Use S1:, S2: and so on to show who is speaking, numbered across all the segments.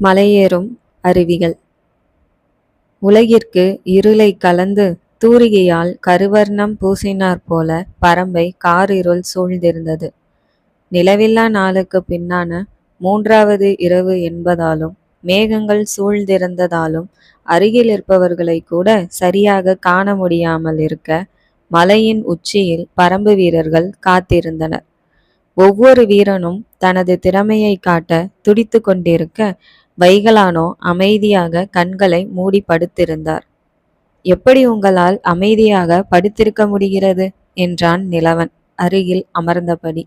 S1: மலையேறும் அருவிகள். உலகிற்கு இருளை கலந்து தூரிகையால் கருவர்ணம் பூசினாற்போல பரம்பை காரிருள் சூழ்ந்திருந்தது. நிலவில்லா நாளுக்கு பின்னான 3வது இரவு என்பதாலும் மேகங்கள் சூழ்ந்திருந்ததாலும் அருகில் இருப்பவர்களை கூட சரியாக காண முடியாமல் இருக்க மலையின் உச்சியில் பரம்பு வீரர்கள் காத்திருந்தனர். ஒவ்வொரு வீரனும் தனது திறமையை காட்ட துடித்து கொண்டிருக்க வைகலானோ அமைதியாக கண்களை மூடி படுத்திருந்தார். எப்படி உங்களால் அமைதியாக படுத்திருக்க முடிகிறது என்றான் நிலவன் அருகில் அமர்ந்தபடி.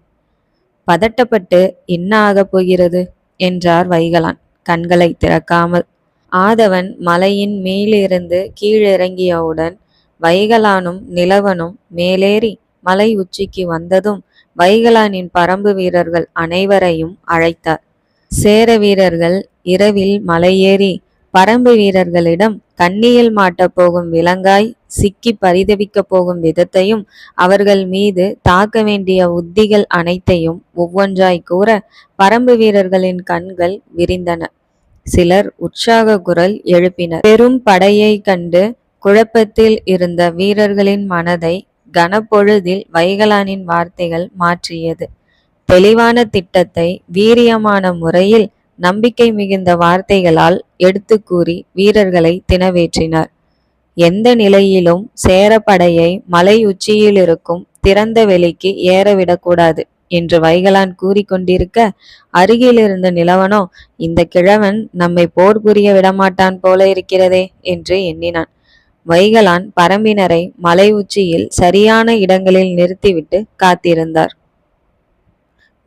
S1: பதட்டப்பட்டு என்ன ஆகப் போகிறது என்றார் வைகலான் கண்களை திறக்காமல். ஆதவன் மலையின் மேலிருந்து கீழிறங்கியவுடன் வைகலானும் நிலவனும் மேலேறி மலை உச்சிக்கு வந்ததும் வைகலானின் பரம்பு வீரர்கள் அனைவரையும் அழைத்தார். சேர வீரர்கள் இரவில் மலையேறி பரம்பு வீரர்களிடம் கண்ணியில் மாட்டப் போகும் விலங்காய் சிக்கி பரிதவிக்கப் போகும் விதத்தையும் அவர்கள் மீது தாக்க வேண்டிய உத்திகள் அனைத்தையும் ஒவ்வொன்றாய் கூற பரம்பு வீரர்களின் கண்கள் விரிந்தன. சிலர் உற்சாக குரல் எழுப்பினர். பெரும் படையை கண்டு குழப்பத்தில் இருந்த வீரர்களின் மனதை கனப்பொழுதில் வைகலானின் வார்த்தைகள் மாற்றியது. தெளிவான திட்டத்தை வீரியமான முறையில் நம்பிக்கை மிகுந்த வார்த்தைகளால் எடுத்து கூறி வீரர்களை தினவேற்றினார். எந்த நிலையிலும் சேரப்படையை மலை உச்சியில் இருக்கும் திறந்த வெளிக்கு ஏறவிடக்கூடாது என்று வைகலான் கூறிக்கொண்டிருக்க அருகில் இருந்த நிலவனோ இந்த கிழவன் நம்மை போர் புரிய விடமாட்டான் போல இருக்கிறதே என்று எண்ணினான். வைகலான் பரம்பினரை மலை உச்சியில் சரியான இடங்களில் நிறுத்திவிட்டு காத்திருந்தார்.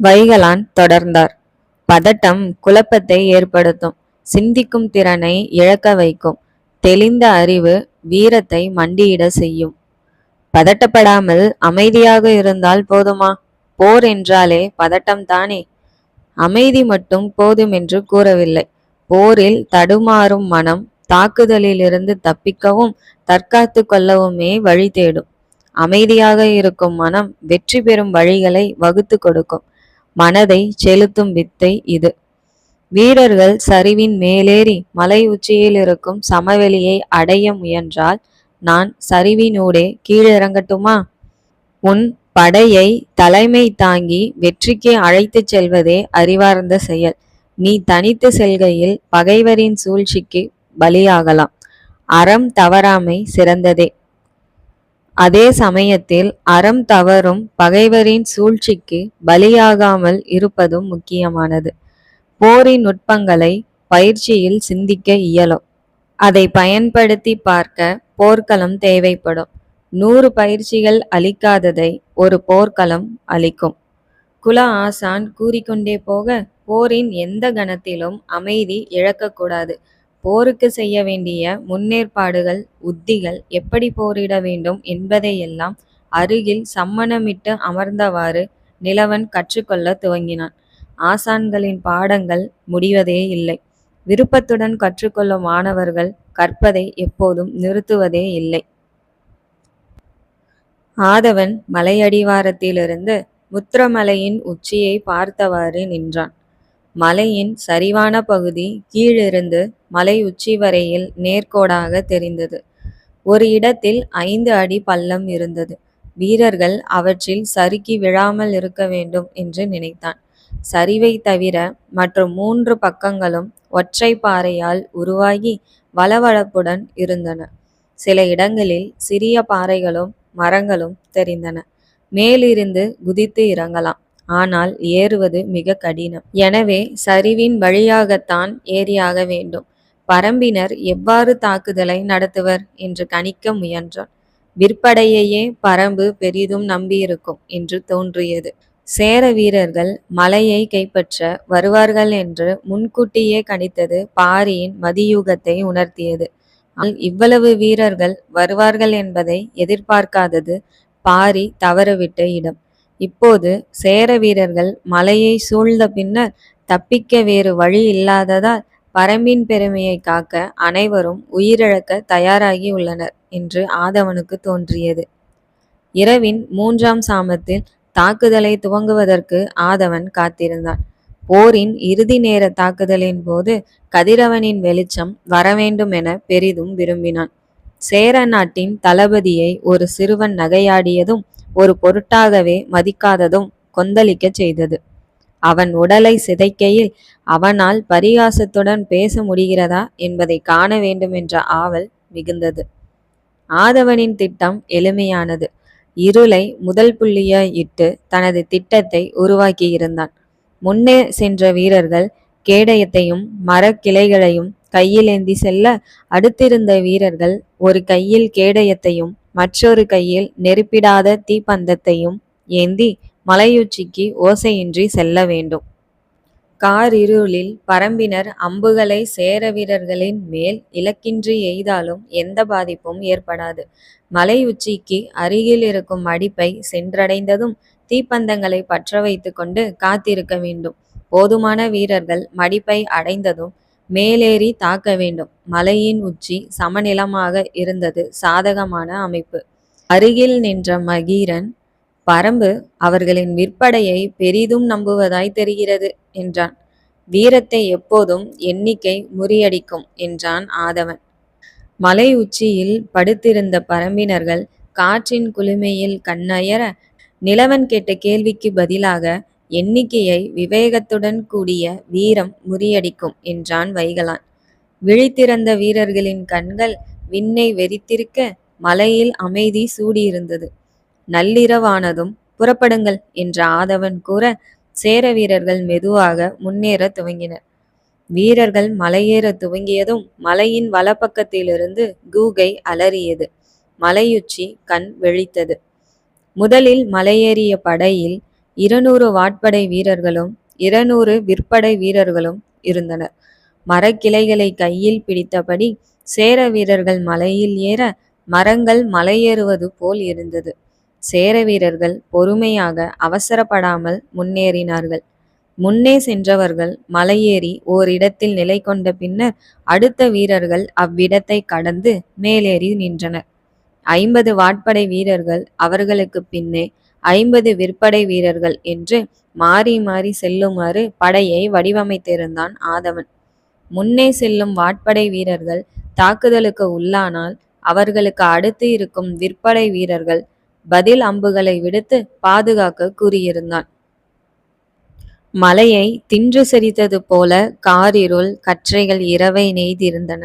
S1: வைகலான் தொடர்ந்தார். பதட்டம் குழப்பத்தை ஏற்படுத்தும், சிந்திக்கும் திறனை இழக்க வைக்கும். தெளிந்த அறிவு வீரத்தை மண்டியிட செய்யும். பதட்டப்படாமல் அமைதியாக இருந்தால் போதுமா? போர் என்றாலே பதட்டம் தானே. அமைதி மட்டும் போதும் என்று கூறவில்லை. போரில் தடுமாறும் மனம் தாக்குதலிலிருந்து தப்பிக்கவும் தற்காத்து கொள்ளவுமே வழி தேடும். அமைதியாக இருக்கும் மனம் வெற்றி பெறும் வழிகளை வகுத்து கொடுக்கும். மனதை செலுத்தும் வித்தை இது. வீரர்கள் சரிவின் மேலேறி மலை உச்சியில் இருக்கும் சமவெளியை அடைய முயன்றால் நான் சரிவினூடே கீழிறங்கட்டுமா? உன் படையை தலைமை தாங்கி வெற்றிக்கு அழைத்துச் செல்வதே அறிவார்ந்த செயல். நீ தனித்து செல்கையில் பகைவரின் சூழ்ச்சிக்கு பலியாகலாம். அறம் தவறாமை சிறந்ததே. அதே சமயத்தில் அறம் தவறும் பகைவரின் சூழ்ச்சிக்கு பலியாகாமல் இருப்பதும் முக்கியமானது. போரின் நுட்பங்களை பயிற்சியில் சிந்திக்க இயலும். அதை பயன்படுத்தி பார்க்க போர்க்களம் தேவைப்படும். 100 பயிற்சிகள் அளிக்காததை ஒரு போர்க்களம் அளிக்கும். குல ஆசான் கூறிக்கொண்டே போக போரின் எந்த கணத்திலும் அமைதி இழக்கக்கூடாது. போருக்கு செய்ய வேண்டிய முன்னேற்பாடுகள் உத்திகள் எப்படி போரிட வேண்டும் என்பதையெல்லாம் அருகில் சம்மணமிட்டு அமர்ந்தவாறு நிலவன் கற்றுக்கொள்ள துவங்கினான். ஆசான்களின் பாடங்கள் முடிவதே இல்லை. விருப்பத்துடன் கற்றுக்கொள்ளும் மாணவர்கள் கற்பதை எப்போதும் நிறுத்துவதே இல்லை. ஆதவன் மலையடிவாரத்திலிருந்து முத்திரமலையின் உச்சியை பார்த்தவாறு நின்றான். மலையின் சரிவான பகுதி கீழிருந்து மலை உச்சி வரையில் நேர்கோடாக தெரிந்தது. ஒரு இடத்தில் 5 அடி பள்ளம் இருந்தது. வீரர்கள் அவற்றில் சறுக்கி விழாமல் இருக்க வேண்டும் என்று நினைத்தான். சரிவை தவிர மற்றும் 3 பக்கங்களும் ஒற்றை பாறையால் உருவாகி வளவளப்புடன் இருந்தன. சில இடங்களில் சிறிய பாறைகளும் மரங்களும் தெரிந்தன. மேலிருந்து குதித்து இறங்கலாம், ஆனால் ஏறுவது மிக கடினம். எனவே சரிவின் வழியாகத்தான் ஏறியாக வேண்டும். பரம்பினர் எவ்வாறு தாக்குதலை நடத்துவர் என்று கணிக்க முயன்றான். விற்படையையே பரம்பு பெரிதும் நம்பியிருக்கும் என்று தோன்றியது. சேர வீரர்கள் மலையை கைப்பற்ற வருவார்கள் என்று முன்கூட்டியே கணித்தது பாரியின் மதியூகத்தை உணர்த்தியது. இவ்வளவு வீரர்கள் வருவார்கள் என்பதை எதிர்பார்க்காதது பாரி தவறவிட்ட இடம். இப்போது சேர வீரர்கள் மலையை சூழ்ந்த பின்னர் தப்பிக்க வேறு வழி இல்லாததால் பரம்பின் பெருமையை காக்க அனைவரும் உயிரிழக்க தயாராகி உள்ளனர் என்று ஆதவனுக்கு தோன்றியது. இரவின் 3ஆம் சாமத்தில் தாக்குதலை துவங்குவதற்கு ஆதவன் காத்திருந்தான். போரின் இறுதி நேர தாக்குதலின் போது கதிரவனின் வெளிச்சம் வரவேண்டும் என பெரிதும் விரும்பினான். சேர நாட்டின் தளபதியை ஒரு சிறுவன் நகையாடியதும் ஒரு பொருட்டாகவே மதிக்காததும் கொந்தளிக்கச் செய்தது. அவன் உடலை சிதைக்கையில் அவனால் பரிகாசத்துடன் பேச முடிகிறதா என்பதை காண வேண்டுமென்ற ஆவல் மிகுந்தது. ஆதவனின் திட்டம் எளிமையானது. இருளை முதல் புள்ளியாய் இட்டு தனது திட்டத்தை உருவாக்கியிருந்தான். முன்னே சென்ற வீரர்கள் கேடயத்தையும் மரக்கிளைகளையும் கையிலேந்தி செல்ல, அடுத்திருந்த வீரர்கள் ஒரு கையில் கேடயத்தையும் மற்றொரு கையில் நெருப்பிடாத தீப்பந்தத்தையும் ஏந்தி மலையுச்சிக்கு ஓசையின்றி செல்ல வேண்டும். காரிருளில் பரம்பினர் அம்புகளை சேர வீரர்களின் மேல் இலக்கின்றி எய்தாலும் எந்த பாதிப்பும் ஏற்படாது. மலை உச்சிக்கு அருகில் இருக்கும் அடிப்பை சென்றடைந்ததும் தீப்பந்தங்களை பற்ற வைத்து கொண்டு காத்திருக்க வேண்டும். போதுமான வீரர்கள் மடிப்பை அடைந்ததும் மேலேறி தாக்க வேண்டும். மலையின் உச்சி சமநிலமாக இருந்தது. சாதகமான அமைப்பு. அருகில் நின்ற மகீரன், பரம்பு அவர்களின் விற்படையை பெரிதும் நம்புவதாய் தெரிகிறது என்றான். வீரத்தை எப்போதும் எண்ணிக்கை முறியடிக்கும் என்றான் ஆதவன். மலை உச்சியில் படுத்திருந்த பரம்பினர்கள் காற்றின் குளுமையில் கண்ணயர, நிலவன் கேட்ட கேள்விக்கு பதிலாக எண்ணிக்கையை விவேகத்துடன் கூடிய வீரம் முறியடிக்கும் என்றான் வைகலான். விழித்திருந்த வீரர்களின் கண்கள் விண்ணை வெறித்திருக்க மலையில் அமைதி சூடியிருந்தது. நள்ளிரவானதும் புறப்படுங்கள் என்ற ஆதவன் கூற சேர வீரர்கள் மெதுவாக முன்னேற துவங்கினர். வீரர்கள் மலையேற துவங்கியதும் மலையின் வலப்பக்கத்திலிருந்து கூகை அலறியது. மலையுச்சி கண் விழித்தது. முதலில் மலையேறிய படையில் 200 வாட்படை வீரர்களும் 200 விற்படை வீரர்களும் இருந்தனர். மரக்கிளைகளை கையில் பிடித்தபடி சேர வீரர்கள் மலையில் ஏற மரங்கள் மலையேறுவது போல் இருந்தது. சேர வீரர்கள் பொறுமையாக அவசரப்படாமல் முன்னேறினார்கள். முன்னே சென்றவர்கள் மலையேறி ஓரிடத்தில் நிலை கொண்ட பின்னர் அடுத்த வீரர்கள் அவ்விடத்தை கடந்து மேலேறி நின்றனர். 50 வாட்படை வீரர்கள் அவர்களுக்கு பின்னே 50 விற்படை வீரர்கள் என்று மாறி மாறி செல்லுமாறு படையை வடிவமைத்திருந்தான் ஆதவன். முன்னே செல்லும் வாட்படை வீரர்கள் தாக்குதலுக்கு உள்ளானால் அவர்களுக்கு அடுத்து இருக்கும் விற்படை வீரர்கள் பதில் அம்புகளை விடுத்து பாதுகாக்க கூறியிருந்தான். மலையை தின்று செறித்தது போல காரிருள் கற்றைகள் இரவை நெய்திருந்தன.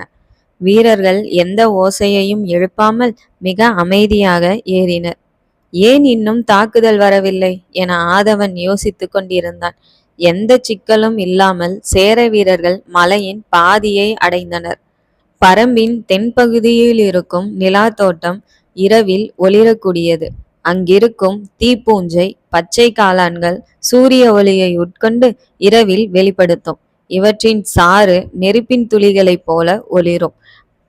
S1: வீரர்கள் எந்த ஓசையையும் எழுப்பாமல் மிக அமைதியாக ஏறினர். ஏன் இன்னும் தாக்குதல் வரவில்லை என ஆதவன் யோசித்து கொண்டிருந்தான். எந்த சிக்கலும் இல்லாமல் சேர வீரர்கள் மலையின் பாதியை அடைந்தனர். பரம்பின் தென்பகுதியில் இருக்கும் நிலா தோட்டம் இரவில் ஒளிரக்கூடியது. அங்கிருக்கும் தீப்பூஞ்சை பச்சை காளான்கள் சூரிய ஒளியை உட்கொண்டு இரவில் வெளிப்படுத்தும். இவற்றின் சாறு நெருப்பின் துளிகளைப் போல ஒளிரும்.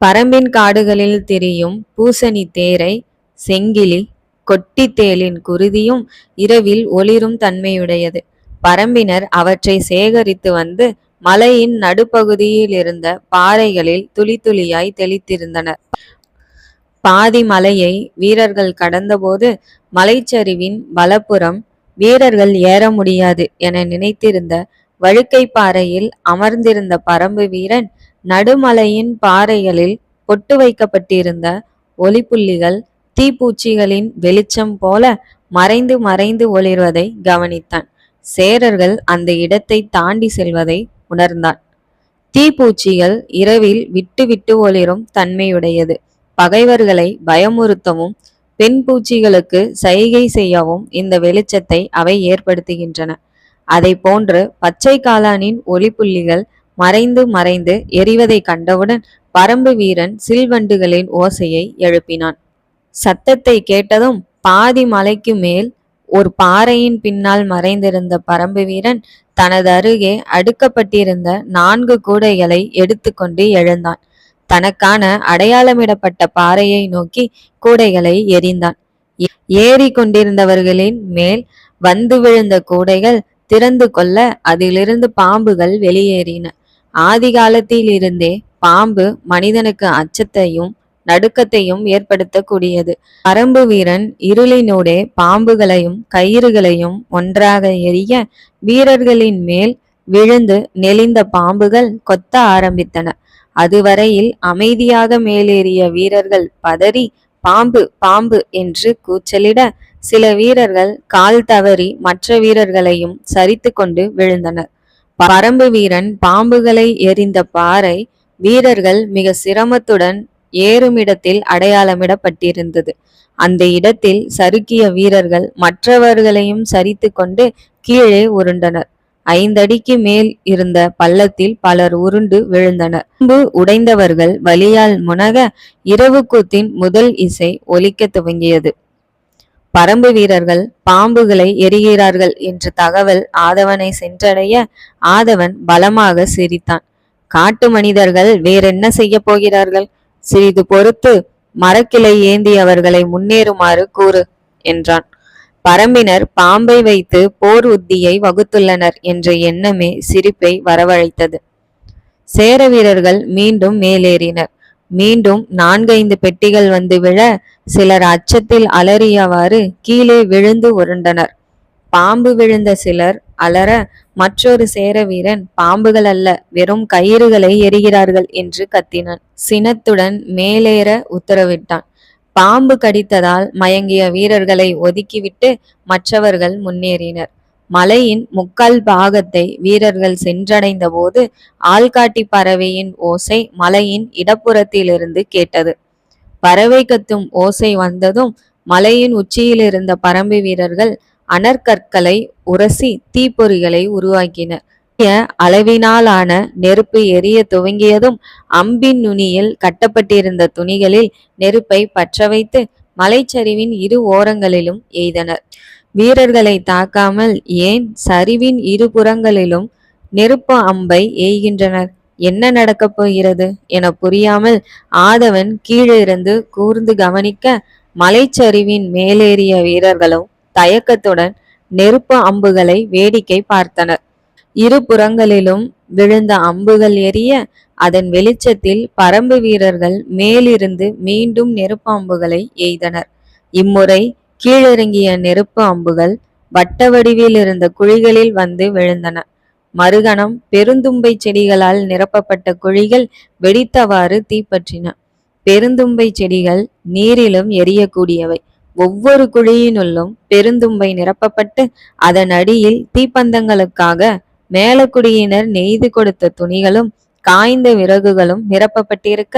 S1: பரம்பின் காடுகளில் திரியும் பூசணி தேரை, செங்கிலி, கொட்டித்தேலின் குருதியும் இரவில் ஒளிரும் தன்மையுடையது. பரம்பினர் அவற்றை சேகரித்து வந்து மலையின் நடுப்பகுதியில் இருந்த பாறைகளில் துளி துளியாய் தெளித்திருந்தனர். பாதி மலையை வீரர்கள் கடந்தபோது மலைச்சரிவின் வலப்புறம் வீரர்கள் ஏற முடியாது என நினைத்திருந்த வழுக்கை பாறையில் அமர்ந்திருந்த பரம்பு வீரன் நடுமலையின் பாறைகளில் பொட்டு வைக்கப்பட்டிருந்த ஒளிப்புள்ளிகள் தீப்பூச்சிகளின் வெளிச்சம் போல மறைந்து மறைந்து ஒளிர்வதை கவனித்தான். சேரர்கள் அந்த இடத்தை தாண்டி செல்வதை உணர்ந்தான். தீப்பூச்சிகள் இரவில் விட்டு விட்டு ஒளிரும் தன்மையுடையது. பகைவர்களை பயமுறுத்தவும் பெண் பூச்சிகளுக்கு சைகை செய்யவும் இந்த வெளிச்சத்தை அவை ஏற்படுத்துகின்றன. அதை போன்று பச்சை காளானின் ஒளிப்புள்ளிகள் மறைந்து மறைந்து எரிவதை கண்டவுடன் பரம்பு வீரன் சில்வண்டுகளின் ஓசையை எழுப்பினான். சத்தத்தை கேட்டதும் பாதி மலைக்கு மேல் ஒரு பாறையின் பின்னால் மறைந்திருந்த பரம்பு வீரன் தனது அருகே அடுக்கப்பட்டிருந்த 4 கூடைகளை எடுத்துக்கொண்டு எழுந்தான். தனக்கான அடையாளமிடப்பட்ட பாறையை நோக்கி கூடைகளை எறிந்தான். ஏறி கொண்டிருந்தவர்களின் மேல் வந்து விழுந்த கூடைகள் திறந்து கொள்ள அதிலிருந்து பாம்புகள் வெளியேறின. ஆதி காலத்தில் இருந்தே பாம்பு மனிதனுக்கு அச்சத்தையும் நடுக்கத்தையும் ஏற்படுத்தக்கூடியது. பரம்பு வீரன் இருளினூடே பாம்புகளையும் கயிறுகளையும் ஒன்றாக எரிய வீரர்களின் மேல் விழுந்து நெளிந்த பாம்புகள் கொத்த ஆரம்பித்தன. அதுவரையில் அமைதியாக மேலேறிய வீரர்கள் பதறி பாம்பு பாம்பு என்று கூச்சலிட, சில வீரர்கள் கால் தவறி மற்ற வீரர்களையும் சரித்து கொண்டு விழுந்தனர். பரம்பு வீரன் பாம்புகளை எறிந்த பாறை வீரர்கள் மிக சிரமத்துடன் ஏறுமிடத்தில் அடையாளமிடப்பட்டிருந்தது. அந்த இடத்தில் சறுக்கிய வீரர்கள் மற்றவர்களையும் சரித்து கொண்டு கீழே உருண்டனர். 5 அடிக்கு மேல் இருந்த பள்ளத்தில் பலர் உருண்டு விழுந்தனர். உடைந்தவர்கள் வலியால் முனக இரவு கூத்தின் முதல் இசை ஒலிக்க துவங்கியது. பரம்பு வீரர்கள் பாம்புகளை எரிகிறார்கள் என்ற தகவல் ஆதவனை சென்றடைய ஆதவன் பலமாக சிரித்தான். காட்டு மனிதர்கள் வேறென்ன செய்ய போகிறார்கள்? சிறிது பொறுத்து மரக்கிளை ஏந்தி அவர்களை முன்னேறுமாறு கூறு என்றான். பரம்பினர் பாம்பை வைத்து போர் உத்தியை வகுத்துள்ளனர் என்ற எண்ணமே சிரிப்பை வரவழைத்தது. சேர வீரர்கள் மீண்டும் மேலேறினர். மீண்டும் 4-5 பெட்டிகள் வந்து விழ சிலர் அச்சத்தில் அலறியவாறு கீழே விழுந்து உருண்டனர். பாம்பு விழுந்த சிலர் அலற மற்றொரு சேர வீரன் பாம்புகள் அல்ல, வெறும் கயிறுகளை எரிகிறார்கள் என்று கத்தினான். சினத்துடன் மேலேற உத்தரவிட்டான். பாம்பு கடித்ததால் மயங்கிய வீரர்களை ஒதுக்கிவிட்டு மற்றவர்கள் முன்னேறினர். மலையின் 3/4 பாகத்தை வீரர்கள் சென்றடைந்த போது ஆள்காட்டி பறவையின் ஓசை மலையின் இடப்புறத்திலிருந்து கேட்டது. பறவை கத்தும் ஓசை வந்ததும் மலையின் உச்சியில் இருந்த பரம்பு வீரர்கள் அனற்கற்களை உரசி தீப்பொறிகளை உருவாக்கினர். அளவினாலான நெருப்பு எரிய துவங்கியதும் அம்பின் நுனியில் கட்டப்பட்டிருந்த துணிகளில் நெருப்பை பற்ற வைத்து மலைச்சரிவின் 2 ஓரங்களிலும் எய்தனர். வீரர்களை தாக்காமல் ஏன் சரிவின் 2 புறங்களிலும் நெருப்பு அம்பை எய்கின்றனர்? என்ன நடக்கப் போகிறது என புரியாமல் ஆதவன் கீழிருந்து கூர்ந்து கவனிக்க, மலைச்சரிவின் மேலேறிய வீரர்களும் தயக்கத்துடன் நெருப்பு அம்புகளை வேடிக்கை பார்த்தனர். 2 புறங்களிலும் விழுந்த அம்புகள் எரிய அதன் வெளிச்சத்தில் பரம்பு வீரர்கள் மேலிருந்து மீண்டும் நெருப்பு அம்புகளை எய்தனர். இம்முறை கீழிறங்கிய நெருப்பு அம்புகள் வட்ட வடிவில் இருந்த குழிகளில் வந்து விழுந்தன. மறுகணம் பெருந்தும்பை செடிகளால் நிரப்பப்பட்ட குழிகள் வெடித்தவாறு தீப்பற்றின. பெருந்தும்பை செடிகள் நீரிலும் எரியக்கூடியவை. ஒவ்வொரு குழியினுள்ளும் பெருந்தும்பை நிரப்பப்பட்டு அதன் அடியில் தீப்பந்தங்களுக்காக மேலக்குடியினர் நெய்து கொடுத்த துணிகளும் காய்ந்த விறகுகளும் நிரப்பப்பட்டிருக்க,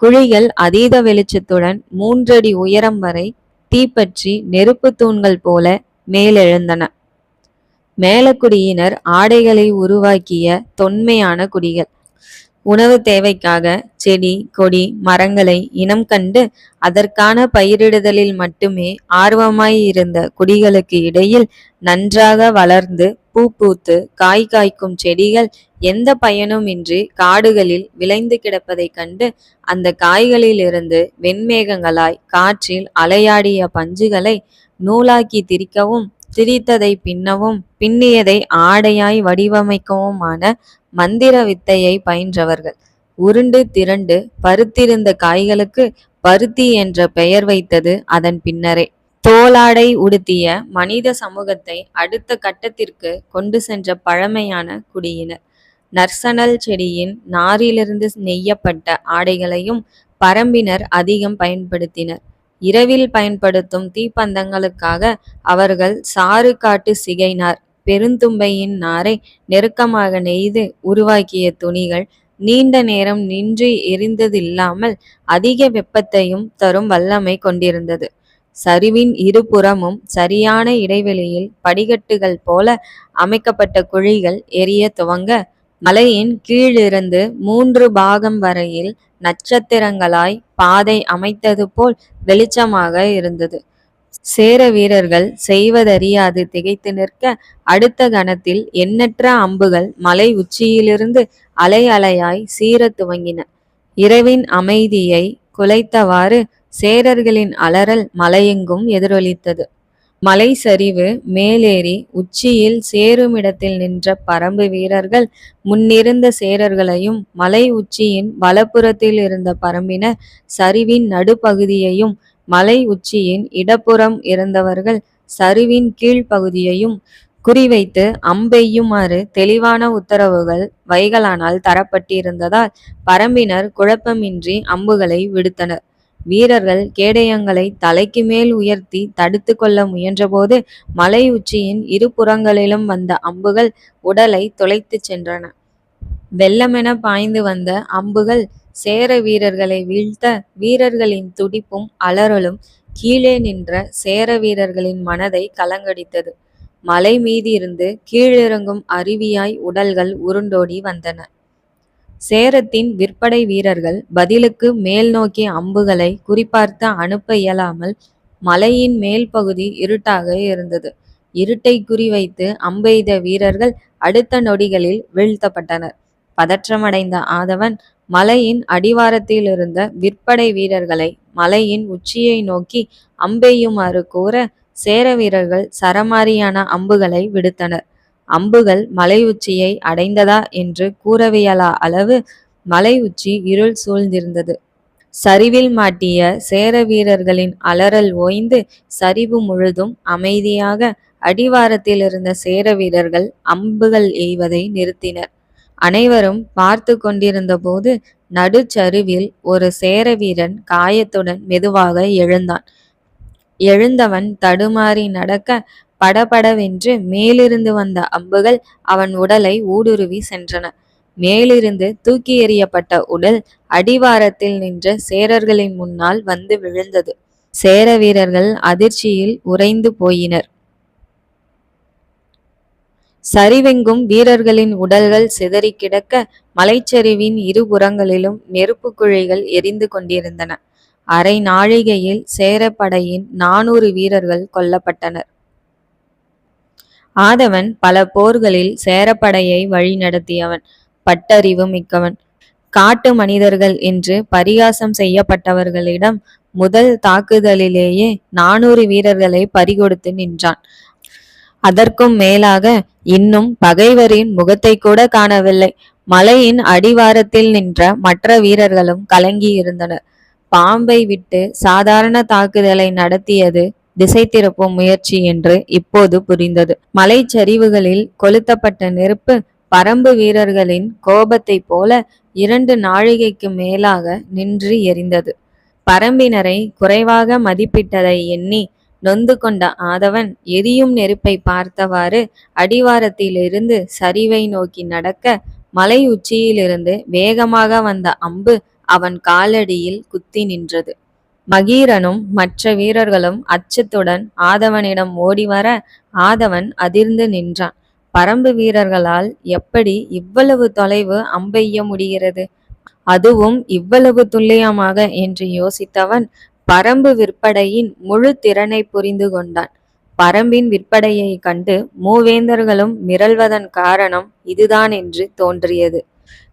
S1: குழிகள் அதீத வெளிச்சத்துடன் 3 அடி உயரம் வரை தீப்பற்றி நெருப்பு தூண்கள் போல மேலெழுந்தன. மேலக்குடியினர் ஆடைகளை உருவாக்கிய தொன்மையான குடிகள். உணவு தேவைக்காக செடி கொடி மரங்களை இனம் கண்டு அதற்கான பயிரிடுதலில் மட்டுமே ஆர்வமாயிருந்த குடிகளுக்கு இடையில் நன்றாக வளர்ந்து பூ பூத்து காய் காய்க்கும் செடிகள் எந்த பயனும் இன்றி காடுகளில் விளைந்து கிடப்பதைக் கண்டு அந்த காய்களிலிருந்து வெண்மேகங்களாய் காற்றில் அலையாடிய பஞ்சுகளை நூலாக்கி திரிக்கவும், திரித்ததை பின்னவும், பின்னியதை ஆடையாய் வடிவமைக்கவுமான மந்திர வித்தையை பயின்றவர்கள். உருண்டு திரண்டு பருத்திருந்த காய்களுக்கு பருத்தி என்ற பெயர் வைத்தது அதன் பின்னரே. தோலாடை உடுத்திய மனித சமூகத்தை அடுத்த கட்டத்திற்கு கொண்டு சென்ற பழமையான குடியினர். நர்சனல் செடியின் நாரிலிருந்து நெய்யப்பட்ட ஆடைகளையும் பரம்பினர் அதிகம் பயன்படுத்தினர். இரவில் பயன்படுத்தும் தீப்பந்தங்களுக்காக அவர்கள் சாறு காட்டு சிகைநார், பெருந்தும்பையின் நாரை நெருக்கமாக நெய்து உருவாக்கிய துணிகள் நீண்ட நேரம் நின்று எரிந்ததில்லாமல் அதிக வெப்பத்தையும் தரும் வல்லமை கொண்டிருந்தது. சரிவின் 2 புறமும் சரியான இடைவெளியில் படிக்கட்டுகள் போல அமைக்கப்பட்ட குழிகள் எரிய துவங்க, மலையின் கீழிருந்து 3 பாகம் வரையில் நட்சத்திரங்களாய் பாதை அமைத்தது போல் வெளிச்சமாக இருந்தது. சேர வீரர்கள் செய்வதறியாது திகைத்து நிற்க, அடுத்த கணத்தில் எண்ணற்ற அம்புகள் மலை உச்சியிலிருந்து அலை அலையாய் சீரத் துவங்கின. இரவின் அமைதியை குலைத்தவாறு சேரர்களின் அலறல் மலையெங்கும் எதிரொலித்தது. மலை சரிவு மேலேறி உச்சியில் சேருமிடத்தில் நின்ற பரம்பு வீரர்கள் முன்னிருந்த சேரர்களையும், மலை உச்சியின் வலப்புறத்தில் இருந்த பரம்பினர் சரிவின் நடுப்பகுதியையும், மலை உச்சியின் இடப்புறம் இருந்தவர்கள் சரிவின் கீழ்ப்பகுதியையும் குறிவைத்து அம்பெய்யுமாறு தெளிவான உத்தரவுகள் வைகலானால் தரப்பட்டிருந்ததால் பரம்பினர் குழப்பமின்றி அம்புகளை விடுத்தனர். வீரர்கள் கேடயங்களை தலைக்கு மேல் உயர்த்தி தடுத்து கொள்ள முயன்றபோது மலை உச்சியின் இருபுறங்களிலும் வந்த அம்புகள் உடலை தொலைத்து சென்றன. வெள்ளமென பாய்ந்து வந்த அம்புகள் சேர வீரர்களை வீழ்த்த வீரர்களின் துடிப்பும் அலறலும் கீழே நின்ற சேர வீரர்களின் மனதை கலங்கடித்தது. மலை மீதிருந்து கீழிறங்கும் அருவியாய் உடல்கள் உருண்டோடி வந்தன. சேரத்தின் விற்படை வீரர்கள் பதிலுக்கு மேல் நோக்கி அம்புகளை குறிப்பார்த்து அனுப்ப இயலாமல் மலையின் மேல் பகுதி இருட்டாக இருந்தது. இருட்டை குறிவைத்து அம்பெய்த வீரர்கள் அடுத்த நொடிகளில் வீழ்த்தப்பட்டனர். பதற்றமடைந்த ஆதவன் மலையின் அடிவாரத்தில் இருந்த விற்படை வீரர்களை மலையின் உச்சியை நோக்கி அம்பெய்யுமாறு கூற சேர வீரர்கள் சரமாரியான அம்புகளை விடுத்தனர். அம்புகள் மலை உச்சியை அடைந்ததா என்று கூறவியலா அளவு மலை உச்சி இருள் சூழ்ந்திருந்தது. சரிவில் மாட்டிய சேர வீரர்களின் அலறல் ஓய்ந்து சரிவு முழுதும் அமைதியாக அடிவாரத்தில் இருந்த சேர வீரர்கள் அம்புகள் எய்வதை நிறுத்தினர். அனைவரும் பார்த்து கொண்டிருந்த போது நடுச்சருவில் ஒரு சேர வீரன் காயத்துடன் மெதுவாக எழுந்தான். எழுந்தவன் தடுமாறி நடக்க படபடவென்று மேலிருந்து வந்த அம்புகள் அவன் உடலை ஊடுருவி சென்றன. மேலிருந்து தூக்கி எறியப்பட்ட உடல் அடிவாரத்தில் நின்ற சேரர்களின் முன்னால் வந்து விழுந்தது. சேர வீரர்கள் அதிர்ச்சியில் உறைந்து போயினர். சரிவெங்கும் வீரர்களின் உடல்கள் சிதறி கிடக்க மலைச்சரிவின் இருபுறங்களிலும் நெருப்பு குழிகள் எரிந்து கொண்டிருந்தன. அரை நாழிகையில் சேரப்படையின் 400 வீரர்கள் கொல்லப்பட்டனர். ஆதவன் பல போர்களில் சேரப்படையை வழிநடத்தியவன், பட்டறிவு மிக்கவன். காட்டு மனிதர்கள் என்று பரிகாசம் செய்யப்பட்டவர்களிடம் முதல் தாக்குதலிலேயே 400 வீரர்களை பறிகொடுத்து நின்றான். அதற்கும் மேலாக இன்னும் பகைவரின் முகத்தை கூட காணவில்லை. மலையின் அடிவாரத்தில் நின்ற மற்ற வீரர்களும் கலங்கியிருந்தனர். பாம்பை விட்டு சாதாரண தாக்குதலை நடத்தியது திசை திருப்பும் முயற்சி என்று இப்போது புரிந்தது. மலைச்சரிவுகளில் கொளுத்தப்பட்ட நெருப்பு பரம்பு வீரர்களின் கோபத்தை போல 2 நாழிகைக்கு மேலாக நின்று எரிந்தது. பரம்பினரை குறைவாக மதிப்பிட்டதை எண்ணி நொந்து கொண்ட ஆதவன் எரியும் நெருப்பை பார்த்தவாறு அடிவாரத்திலிருந்து சரிவை நோக்கி நடக்க மலை உச்சியிலிருந்து வேகமாக வந்த அம்பு அவன் காலடியில் குத்தி நின்றது. மகீரனும் மற்ற வீரர்களும் அச்சத்துடன் ஆதவனிடம் ஓடிவர ஆதவன் அதிர்ந்து நின்றான். பரம்பு வீரர்களால் எப்படி இவ்வளவு தொலைவு அம்பெய்ய முடிகிறது, அதுவும் இவ்வளவு துல்லியமாக என்று யோசித்தவன் பரம்பு விற்படையின் முழு திறனை புரிந்து கொண்டான். பரம்பின் விற்படையை கண்டு மூவேந்தர்களும் மிரள்வதன் காரணம் இதுதான் என்று தோன்றியது.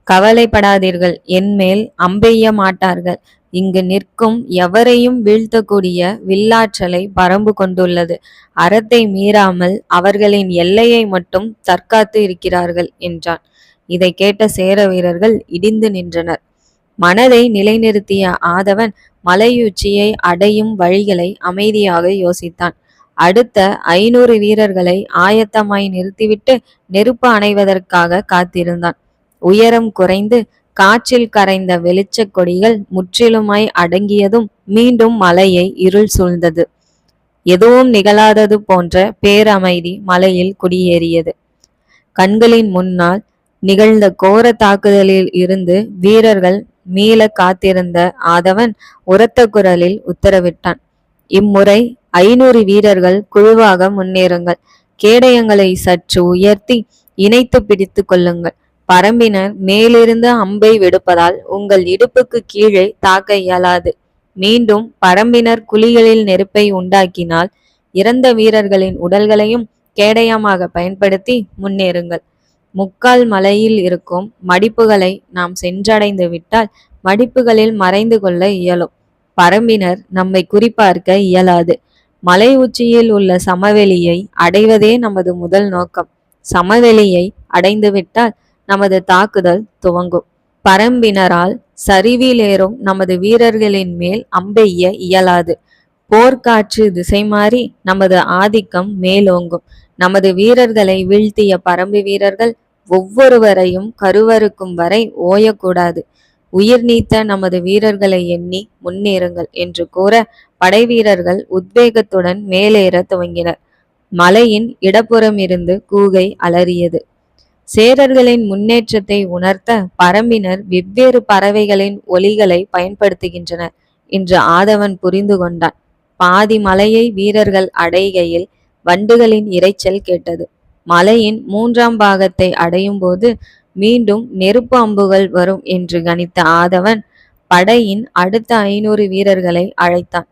S1: கவலைப்படாதீர்கள், என்மேல் அம்பெய்ய மாட்டார்கள். இங்கு நிற்கும் எவரையும் வீழ்த்தக்கூடிய வில்லாற்றலை பரம்பு கொண்டுள்ளது. அறத்தை மீறாமல் அவர்களின் எல்லையை மட்டும் தற்காத்து இருக்கிறார்கள் என்றான். இதை கேட்ட சேர வீரர்கள் இடிந்து நின்றனர். மனதை நிலைநிறுத்திய ஆதவன் மலையுச்சியை அடையும் வழிகளை அமைதியாக யோசித்தான். அடுத்த 500 வீரர்களை ஆயத்தமாய் நிறுத்திவிட்டு நெருப்பு அணைவதற்காக காத்திருந்தான். உயரம் குறைந்து காற்றில் கரைந்த வெளிச்ச கொடிகள் முற்றிலுமாய் அடங்கியதும் மீண்டும் மலையை இருள் சூழ்ந்தது. எதுவும் நிகழாதது போன்ற பேரமைதி மலையில் குடியேறியது. கண்களின் முன்னால் நிகழ்ந்த கோர தாக்குதலில் இருந்து வீரர்கள் மீள காத்திருந்த ஆதவன் உரத்த குரலில் உத்தரவிட்டான். இம்முறை 500 வீரர்கள் குழுவாக முன்னேறுங்கள். கேடயங்களை சற்று உயர்த்தி இணைத்து பிடித்து கொள்ளுங்கள். பரம்பினர் மேலிருந்து அம்பை விடுப்பதால் உங்கள் இடுப்புக்கு கீழே தாக்க இயலாது. மீண்டும் பரம்பினர் குழிகளில் நெருப்பை உண்டாக்கினால் இறந்த வீரர்களின் உடல்களையும் கேடயமாக பயன்படுத்தி முன்னேறுங்கள். முக்கால் மலையில் இருக்கும் மடிப்புகளை நாம் சென்றடைந்து விட்டால் மடிப்புகளில் மறைந்து கொள்ள இயலும். பரம்பினர் நம்மை குறிப்பார்க்க இயலாது. மலை உச்சியில் உள்ள சமவெளியை அடைவதே நமது முதல் நோக்கம். சமவெளியை அடைந்துவிட்டால் நமது தாக்குதல் துவங்கும். பரம்பினரால் சரிவிலேறும் நமது வீரர்களின் மேல் அம்பெய்ய இயலாது. போர்க்காற்று திசை மாறி நமது ஆதிக்கம் மேலோங்கும். நமது வீரர்களை வீழ்த்திய பரம்பு வீரர்கள் ஒவ்வொருவரையும் கருவறுக்கும் வரை ஓயக்கூடாது. உயிர் நீத்த நமது வீரர்களை எண்ணி முன்னேறுங்கள் என்று கூற படை வீரர்கள் உத்வேகத்துடன் மேலேற துவங்கினர். மலையின் இடப்புறம் இருந்து கூகை அலறியது. சேரர்களின் முன்னேற்றத்தை உணர்த்த பரம்பினர் வெவ்வேறு பறவைகளின் ஒலிகளை பயன்படுத்துகின்றனர் என்று ஆதவன் புரிந்து கொண்டான். பாதி மலையை வீரர்கள் அடைகையில் வண்டுகளின் இரைச்சல் கேட்டது. மலையின் 3ஆம் பாகத்தை அடையும் போது மீண்டும் நெருப்பு அம்புகள் வரும் என்று கணித்த ஆதவன் படையின் அடுத்த 500 வீரர்களை அழைத்தான்.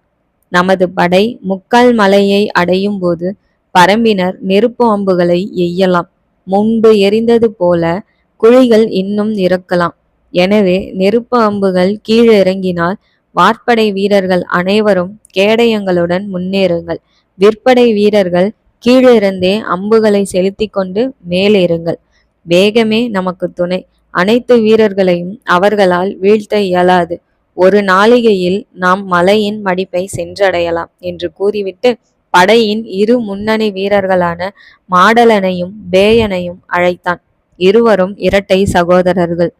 S1: நமது படை முக்கால் மலையை அடையும் போது பரம்பினர் நெருப்பு அம்புகளை எய்யலாம். முன்பு எரிந்தது போல குழிகள் இன்னும் இருக்கலாம். எனவே நெருப்பு அம்புகள் கீழே இறங்கினால் வார்ப்படை வீரர்கள் அனைவரும் கேடயங்களுடன் முன்னேறுங்கள். விற்படை வீரர்கள் கீழிருந்தே அம்புகளை செலுத்தி கொண்டு மேலேறுங்கள். வேகமே நமக்கு துணை. அனைத்து வீரர்களையும் அவர்களால் வீழ்த்த இயலாது. ஒரு நாளிகையில் நாம் மலையின் மடிப்பை சென்றடையலாம் என்று கூறிவிட்டு படையின் இரு முன்னணி வீரர்களான மாடலனையும் பேயனையும் அழைத்தான். இருவரும் இரட்டை சகோதரர்கள்.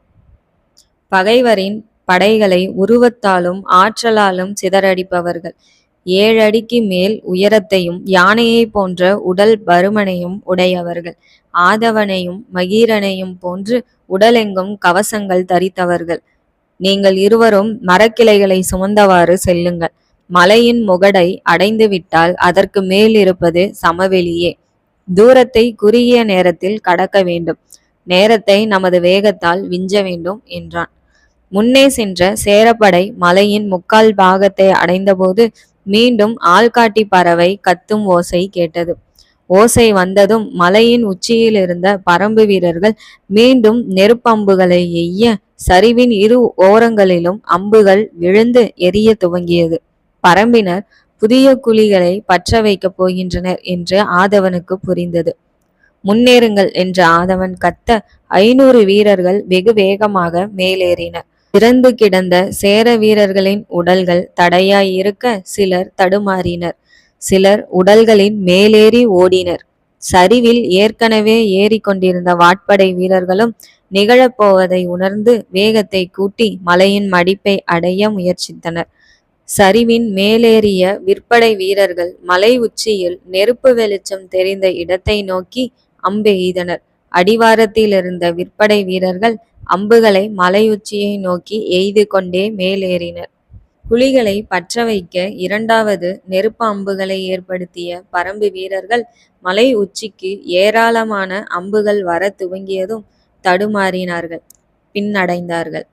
S1: பகைவரின் படைகளை உருவத்தாலும் ஆற்றலாலும் சிதறடிப்பவர்கள். 7 அடிக்கு மேல் உயரத்தையும் யானையை போன்ற உடல் பருமனையும் உடையவர்கள். ஆதவனையும் மகீரனையும் போன்று உடலெங்கும் கவசங்கள் தரித்தவர்கள். நீங்கள் இருவரும் மரக்கிளைகளை சுமந்தவாறு செல்லுங்கள். மலையின் முகடை அடைந்து விட்டால் அதற்கு மேல் இருப்பது சமவெளியே. தூரத்தை குறுகிய நேரத்தில் கடக்க வேண்டும். நேரத்தை நமது வேகத்தால் விஞ்ச வேண்டும் என்றான். முன்னே சென்ற சேரப்படை மலையின் முக்கால் பாகத்தை அடைந்தபோது மீண்டும் ஆள்காட்டி பறவை கத்தும் ஓசை கேட்டது. ஓசை வந்ததும் மலையின் உச்சியில் இருந்த பரம்பு வீரர்கள் மீண்டும் நெருப்பம்புகளை எய்ய சரிவின் இரு ஓரங்களிலும் அம்புகள் விழுந்து எரிய துவங்கியது. பரம்பினர் புதிய குழிகளை பற்ற வைக்கப் போகின்றனர் என்று ஆதவனுக்கு புரிந்தது. முன்னேறுங்கள் என்று ஆதவன் கத்த 500 வீரர்கள் வெகு வேகமாக மேலேறினர். இறந்து கிடந்த சேர வீரர்களின் உடல்கள் தடையாய் இருக்க சிலர் தடுமாறினர். சிலர் உடல்களின் மேலேறி ஓடினர். சரிவில் ஏற்கனவே ஏறி கொண்டிருந்த வாட்படை வீரர்களும் நிகழப்போவதை உணர்ந்து வேகத்தை கூட்டி மலையின் மடிப்பை அடைய முயற்சித்தனர். சரிவின் மேலேறிய விற்படை வீரர்கள் மலை உச்சியில் நெருப்பு வெளிச்சம் தெரிந்த இடத்தை நோக்கி அம்பெய்தனர். அடிவாரத்தில் இருந்த விற்படை வீரர்கள் அம்புகளை மலை உச்சியை நோக்கி எய்து கொண்டே மேலேறினர். குழிகளை பற்ற வைக்க 2வது நெருப்பு அம்புகளை ஏற்படுத்திய பரம்பு வீரர்கள் மலை உச்சிக்கு ஏராளமான அம்புகள் வர துவங்கியதும் தடுமாறினார்கள், பின்னடைந்தார்கள்.